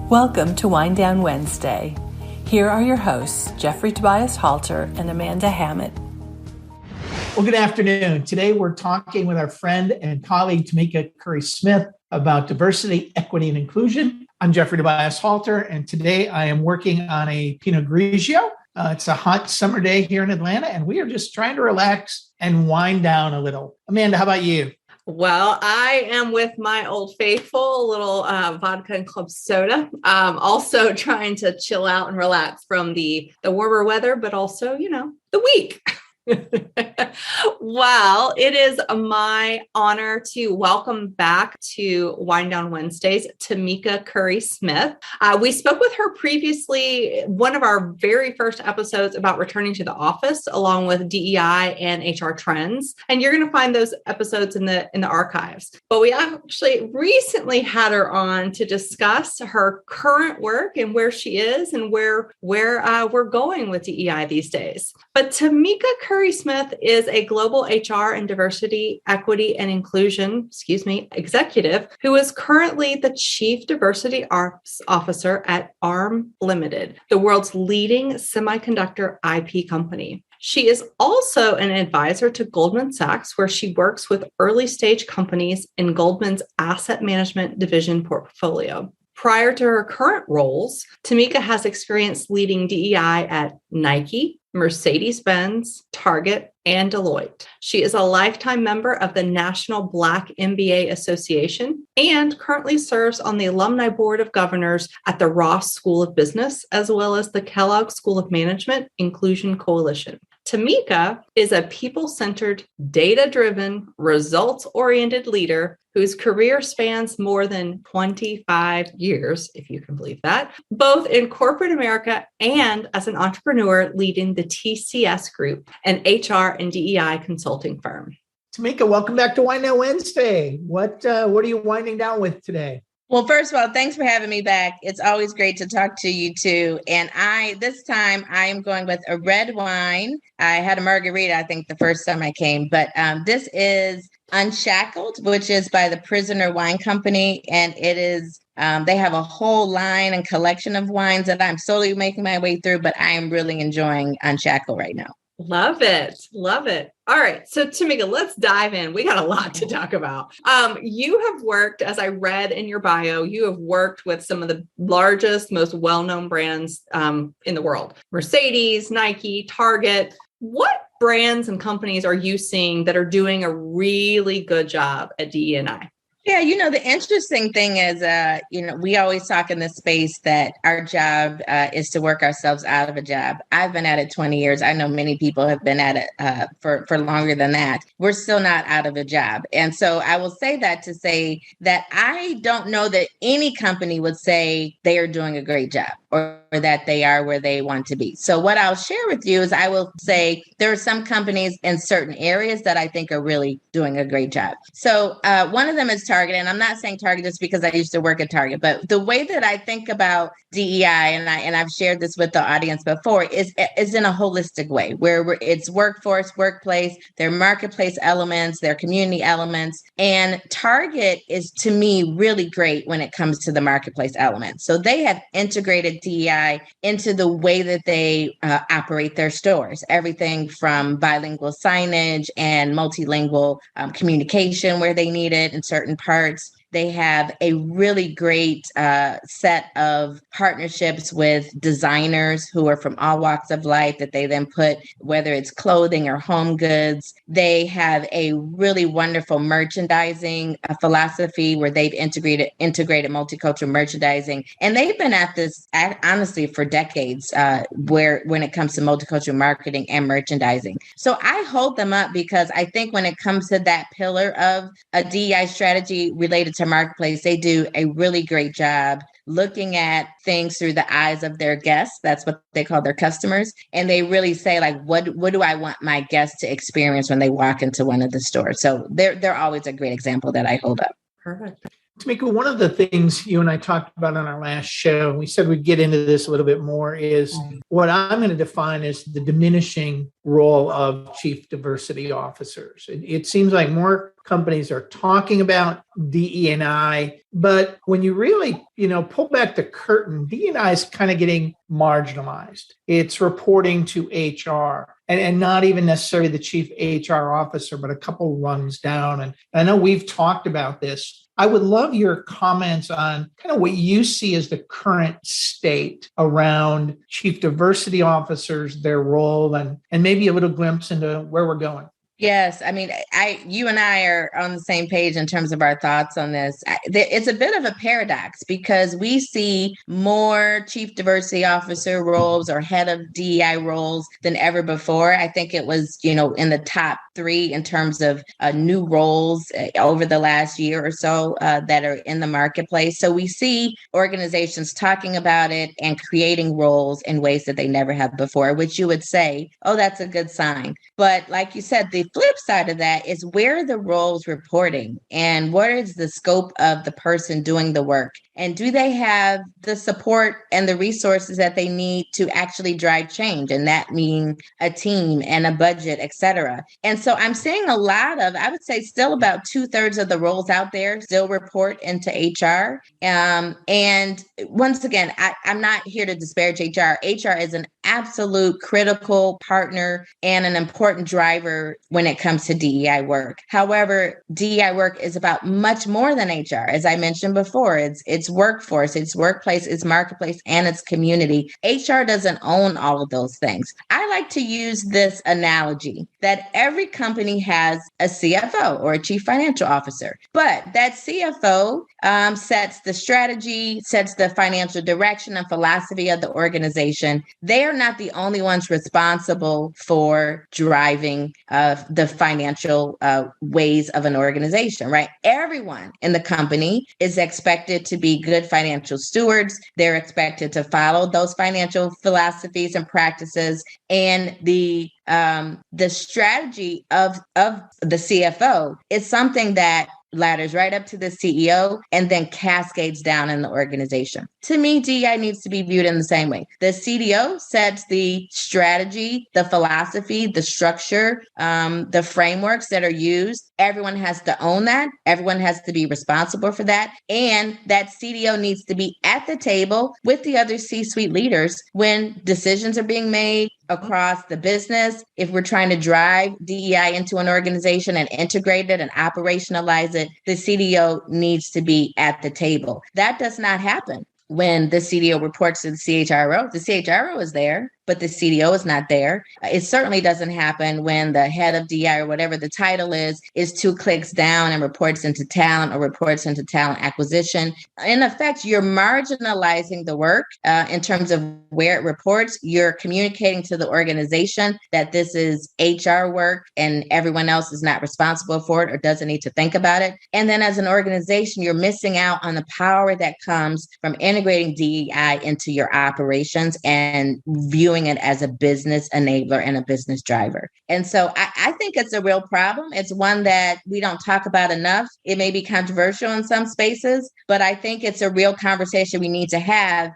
Welcome to Wind Down Wednesday. Here are your hosts, Jeffrey Tobias Halter and Amanda Hammett. Well, good afternoon. Today we're talking with our friend and colleague, Tamika Curry Smith, about diversity, equity, and inclusion. I'm Jeffrey Tobias Halter, and today I am working on a Pinot Grigio. It's a hot summer day here in Atlanta, and we are just trying to relax and wind down a little. Amanda, how about you? Well, I am with my old faithful, a little vodka and club soda. Also trying to chill out and relax from the warmer weather, but also, the week. Well, it is my honor to welcome back to Wind Down Wednesdays, Tamika Curry Smith. We spoke with her previously, one of our very first episodes about returning to the office, along with DEI and HR trends. And you're going to find those episodes in the archives. But we actually recently had her on to discuss her current work and where she is and where we're going with DEI these days. But Tamika Curry Smith is a global HR and diversity, equity, and inclusion, executive who is currently the Chief Diversity Officer at ARM Limited, the world's leading semiconductor IP company. She is also an advisor to Goldman Sachs, where she works with early stage companies in Goldman's asset management division portfolio. Prior to her current roles, Tamika has experience leading DEI at Nike, Mercedes-Benz, Target, and Deloitte. She is a lifetime member of the National Black MBA Association and currently serves on the Alumni Board of Governors at the Ross School of Business, as well as the Kellogg School of Management Inclusion Coalition. Tamika is a people-centered, data-driven, results-oriented leader whose career spans more than 25 years, if you can believe that, both in corporate America and as an entrepreneur leading the TCS Group, an HR and DEI consulting firm. Tamika, welcome back to Wind Down Wednesday. What are you winding down with today? Well, first of all, thanks for having me back. It's always great to talk to you too. And this time I am going with a red wine. I had a margarita, I think, the first time I came, but this is Unshackled, which is by the Prisoner Wine Company. And it is, they have a whole line and collection of wines that I'm slowly making my way through, but I am really enjoying Unshackled right now. Love it. Love it. All right. So Tamika, let's dive in. We got a lot to talk about. You have worked, as I read in your bio, you have worked with some of the largest, most well-known brands in the world. Mercedes, Nike, Target. What brands and companies are you seeing that are doing a really good job at DE&I? Yeah, the interesting thing is, we always talk in this space that our job is to work ourselves out of a job. I've been at it 20 years. I know many people have been at it for longer than that. We're still not out of a job. And so I will say that to say that I don't know that any company would say they are doing a great job or that they are where they want to be. So what I'll share with you is I will say there are some companies in certain areas that I think are really doing a great job. So one of them is Target, and I'm not saying Target just because I used to work at Target, but the way that I think about DEI, and I've shared this with the audience before, is in a holistic way, where it's workforce, workplace, their marketplace elements, their community elements, and Target is, to me, really great when it comes to the marketplace elements. So they have integrated DEI into the way that they operate their stores, everything from bilingual signage and multilingual communication where they need it in certain parts. They have a really great set of partnerships with designers who are from all walks of life that they then put, whether it's clothing or home goods. They have a really wonderful merchandising philosophy where they've integrated multicultural merchandising. And they've been at this, honestly, for decades, when it comes to multicultural marketing and merchandising. So I hold them up because I think when it comes to that pillar of a DEI strategy related to marketplace, they do a really great job looking at things through the eyes of their guests. That's what they call their customers. And they really say, like, what do I want my guests to experience when they walk into one of the stores? So they're always a great example that I hold up. Perfect. Tamika, one of the things you and I talked about on our last show, and we said we'd get into this a little bit more, is what I'm going to define as the diminishing role of chief diversity officers. It seems like more companies are talking about DE&I, but when you really, pull back the curtain, DE&I is kind of getting marginalized. It's reporting to HR and not even necessarily the chief HR officer, but a couple rungs down. And I know we've talked about this. I would love your comments on kind of what you see as the current state around chief diversity officers, their role, and maybe a little glimpse into where we're going. Yes. I mean, you and I are on the same page in terms of our thoughts on this. It's a bit of a paradox because we see more chief diversity officer roles or head of DEI roles than ever before. I think it was, in the top 3 in terms of new roles over the last year or so that are in the marketplace. So we see organizations talking about it and creating roles in ways that they never have before, which you would say, oh, that's a good sign. But like you said, the flip side of that is where are the roles reporting and what is the scope of the person doing the work? And do they have the support and the resources that they need to actually drive change? And that means a team and a budget, et cetera. And so I'm seeing a lot of, I would say still about 2/3 of the roles out there still report into HR. And once again, I'm not here to disparage HR. HR is an absolute critical partner and an important driver when it comes to DEI work. However, DEI work is about much more than HR. As I mentioned before, it's workforce, it's workplace, it's marketplace, and it's community. HR doesn't own all of those things. I like to use this analogy that every company has a CFO or a chief financial officer, but that CFO sets the strategy, sets the financial direction and philosophy of the organization. They are not the only ones responsible for driving the financial ways of an organization, right? Everyone in the company is expected to be good financial stewards. They're expected to follow those financial philosophies and practices, and the strategy of the CFO is something that ladders right up to the CEO and then cascades down in the organization. To me, DEI needs to be viewed in the same way. The CDO sets the strategy, the philosophy, the structure, the frameworks that are used. Everyone has to own that. Everyone has to be responsible for that. And that CDO needs to be at the table with the other C-suite leaders when decisions are being made across the business. If we're trying to drive DEI into an organization and integrate it and operationalize it, the CDO needs to be at the table. That does not happen when the CDO reports to the CHRO. The CHRO is there, but the CDO is not there. It certainly doesn't happen when the head of DI or whatever the title is 2 clicks down and reports into talent or reports into talent acquisition. In effect, you're marginalizing the work in terms of where it reports. You're communicating to the organization that this is HR work and everyone else is not responsible for it or doesn't need to think about it. And then as an organization, you're missing out on the power that comes from integrating DEI into your operations and viewing it as a business enabler and a business driver. And so I think it's a real problem. It's one that we don't talk about enough. It may be controversial in some spaces, but I think it's a real conversation we need to have.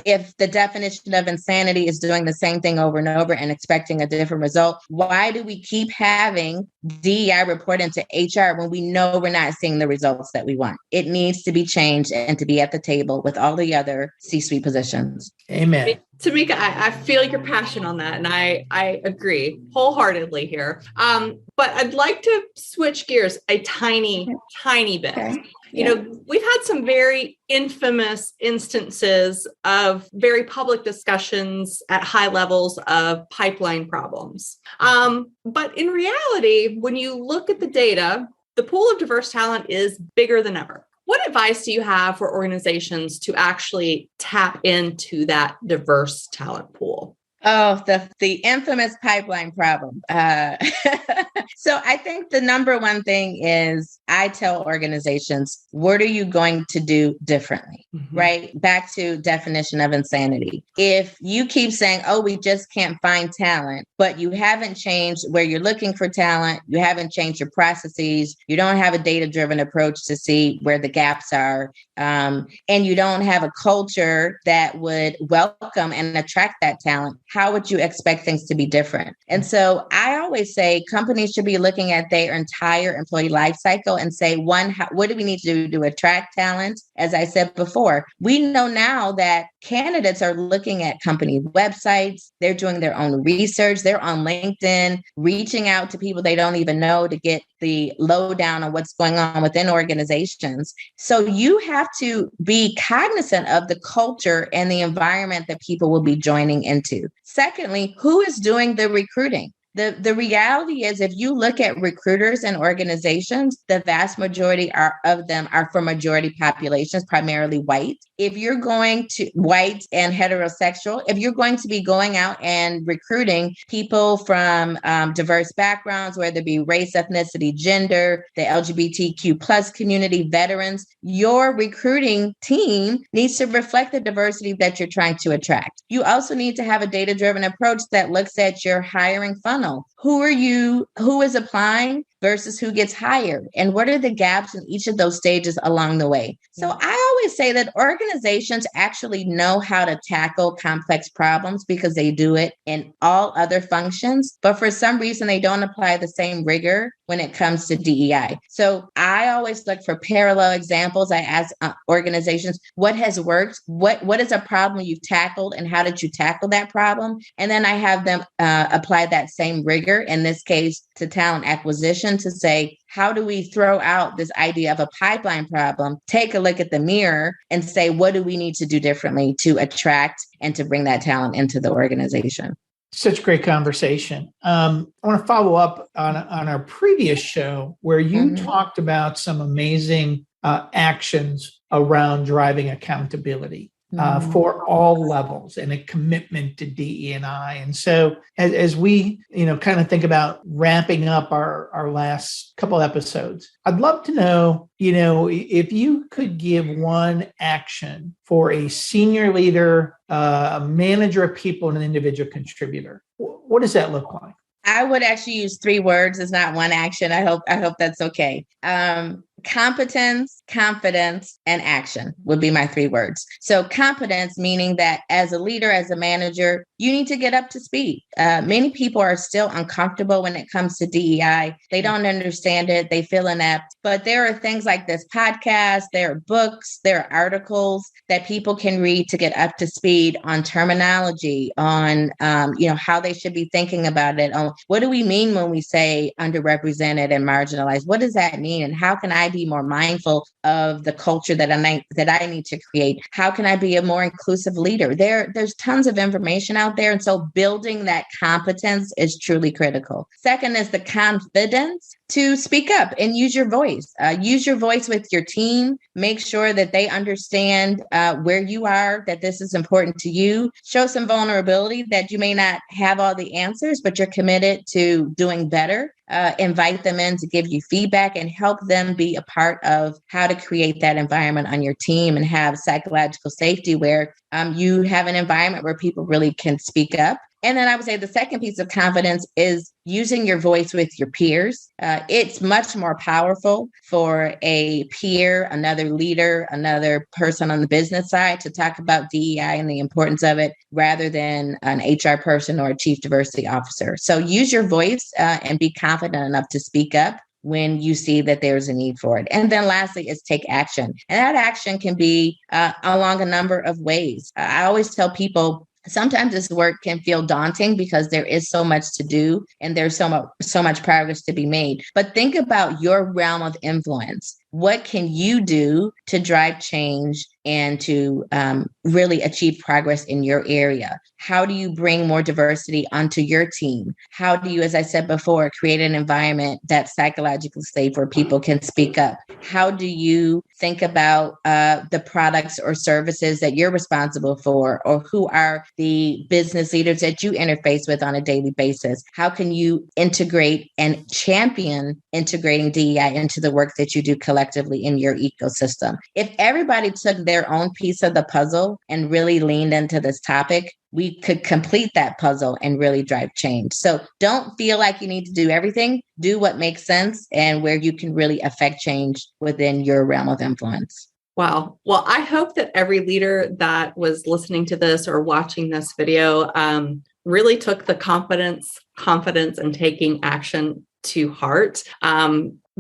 If the definition of insanity is doing the same thing over and over and expecting a different result, why do we keep having DEI report into HR when we know we're not seeing the results that we want? It needs to be changed and to be at the table with all the other C-suite positions. Amen. Tamika, I feel your passion on that, and I agree wholeheartedly here. But I'd like to switch gears a tiny bit. Okay. We've had some very infamous instances of very public discussions at high levels of pipeline problems. But in reality, when you look at the data, the pool of diverse talent is bigger than ever. What advice do you have for organizations to actually tap into that diverse talent pool? Oh, the infamous pipeline problem. So I think the number one thing is I tell organizations, what are you going to do differently? Mm-hmm. Right? Back to definition of insanity. If you keep saying, oh, we just can't find talent, but you haven't changed where you're looking for talent, you haven't changed your processes, you don't have a data-driven approach to see where the gaps are, and you don't have a culture that would welcome and attract that talent, how would you expect things to be different? And so I always say companies to be looking at their entire employee life cycle and say, one, what do we need to do to attract talent? As I said before, we know now that candidates are looking at company websites. They're doing their own research. They're on LinkedIn, reaching out to people they don't even know to get the lowdown on what's going on within organizations. So you have to be cognizant of the culture and the environment that people will be joining into. Secondly, who is doing the recruiting? The reality is, if you look at recruiters and organizations, the vast majority of them are for majority populations, primarily white. If you're going to white and heterosexual, if you're going to be going out and recruiting people from diverse backgrounds, whether it be race, ethnicity, gender, the LGBTQ plus community, veterans, your recruiting team needs to reflect the diversity that you're trying to attract. You also need to have a data-driven approach that looks at your hiring funnel. Who is applying versus who gets hired? And what are the gaps in each of those stages along the way? So I always say that organizations actually know how to tackle complex problems because they do it in all other functions. But for some reason, they don't apply the same rigor when it comes to DEI. So I always look for parallel examples. I ask organizations, what has worked? What is a problem you've tackled and how did you tackle that problem? And then I have them apply that same rigor, in this case, to talent acquisition, to say, how do we throw out this idea of a pipeline problem, take a look at the mirror and say, what do we need to do differently to attract and to bring that talent into the organization? Such great conversation. I want to follow up on our previous show where you talked about some amazing actions around driving accountability for all levels and a commitment to DE&I. And so as we, kind of think about wrapping up our last couple episodes, I'd love to know, if you could give one action for a senior leader, a manager of people, and an individual contributor, what does that look like? I would actually use 3 words as not one action. I hope that's okay. Competence, confidence, and action would be my 3 words. So competence, meaning that as a leader, as a manager, you need to get up to speed. Many people are still uncomfortable when it comes to DEI. They don't understand it. They feel inept. But there are things like this podcast, there are books, there are articles that people can read to get up to speed on terminology, on how they should be thinking about it. On what do we mean when we say underrepresented and marginalized? What does that mean? And how can I be more mindful of the culture that I need to create? How can I be a more inclusive leader? There's tons of information out there. And so building that competence is truly critical. Second is the confidence to speak up and use your voice. Use your voice with your team. Make sure that they understand where you are, that this is important to you. Show some vulnerability that you may not have all the answers, but you're committed to doing better. Invite them in to give you feedback and help them be a part of how to create that environment on your team and have psychological safety where you have an environment where people really can speak up. And then I would say the second piece of confidence is using your voice with your peers. It's much more powerful for a peer, another leader, another person on the business side to talk about DEI and the importance of it rather than an HR person or a chief diversity officer. So use your voice and be confident enough to speak up when you see that there's a need for it. And then lastly is take action. And that action can be along a number of ways. I always tell people, sometimes this work can feel daunting because there is so much to do and there's so much progress to be made. But think about your realm of influence. What can you do to drive change and to really achieve progress in your area? How do you bring more diversity onto your team? How do you, as I said before, create an environment that's psychologically safe where people can speak up? How do you think about the products or services that you're responsible for, or who are the business leaders that you interface with on a daily basis? How can you integrate and champion integrating DEI into the work that you do collectively in your ecosystem? If everybody took their own piece of the puzzle and really leaned into this topic, we could complete that puzzle and really drive change. So don't feel like you need to do everything. Do what makes sense and where you can really affect change within your realm of influence. Wow. Well, I hope that every leader that was listening to this or watching this video really took the confidence, and taking action to heart.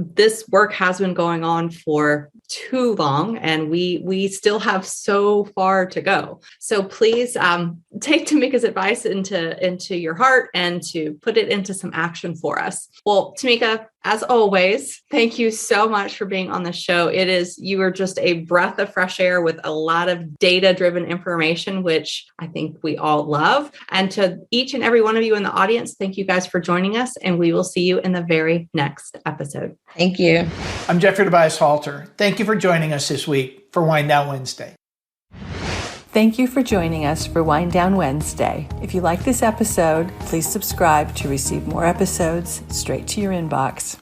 This work has been going on for too long, and we still have so far to go. So please take Tamika's advice into your heart and to put it into some action for us. Well, Tamika, as always, thank you so much for being on the show. You are just a breath of fresh air with a lot of data-driven information, which I think we all love. And to each and every one of you in the audience, thank you guys for joining us, and we will see you in the very next episode. Thank you. I'm Jeffrey Tobias Halter. Thank you for joining us this week for Wind Down Wednesday. Thank you for joining us for Wind Down Wednesday. If you like this episode, please subscribe to receive more episodes straight to your inbox.